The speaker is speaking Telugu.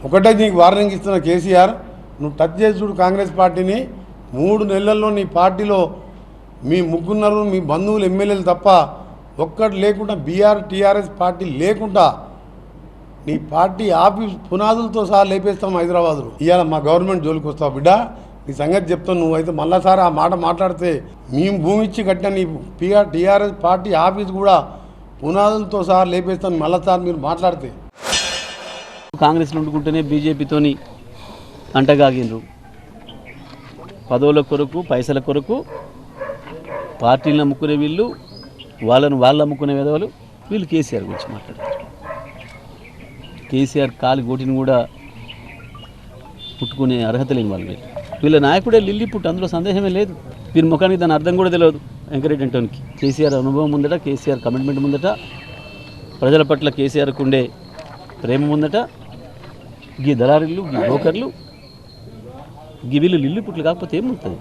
ఒకటే నీకు వార్నింగ్ ఇస్తున్న కేసీఆర్, నువ్వు టచ్ చేసి చూడు కాంగ్రెస్ పార్టీని. 3 నెలల్లో నీ పార్టీలో మీ ముగ్గురున్నారు, మీ బంధువులు ఎమ్మెల్యేలు తప్ప ఒక్కటి లేకుండా టీఆర్ఎస్ పార్టీ లేకుండా నీ పార్టీ ఆఫీస్ పునాదులతో సహా లేపేస్తాం హైదరాబాద్లో. ఇవాళ మా గవర్నమెంట్ జోలికి వస్తావు బిడ్డ, నీ సంగతి చెప్తాను. నువ్వైతే మళ్ళాసారి ఆ మాట మాట్లాడితే మేము భూమి ఇచ్చి కట్టిన నీ టీఆర్ఎస్ పార్టీ ఆఫీస్ కూడా పునాదులతో సహా లేపేస్తాను మళ్ళాసారి మీరు మాట్లాడితే. కాంగ్రెస్లో ఉండుకుంటేనే బీజేపీతోని అంటగాగినరు. పదవుల కొరకు, పైసల కొరకు పార్టీలను అమ్ముకునే వీళ్ళు, వాళ్ళు అమ్ముకునే విధవలు వీళ్ళు కేసీఆర్ గురించి మాట్లాడారు. కేసీఆర్ కాలి గోటిని కూడా పుట్టుకునే అర్హత లేని వాళ్ళు వీళ్ళ నాయకుడే లిల్లీ పుట్టు, అందులో సందేహమే లేదు. వీరి ముఖానికి దాని అర్థం కూడా తెలియదు. వెంకరెడ్డి అంటోనికి కేసీఆర్ అనుభవం ముందట, కేసీఆర్ కమిట్మెంట్ ముందట, ప్రజల పట్ల కేసీఆర్కు ఉండే ప్రేమ ముందట, గీ దళారీలు, గీ బ్రోకర్లు, గీ వీళ్ళు లిల్లీ పుట్లు కాకపోతే ఏముంటుంది?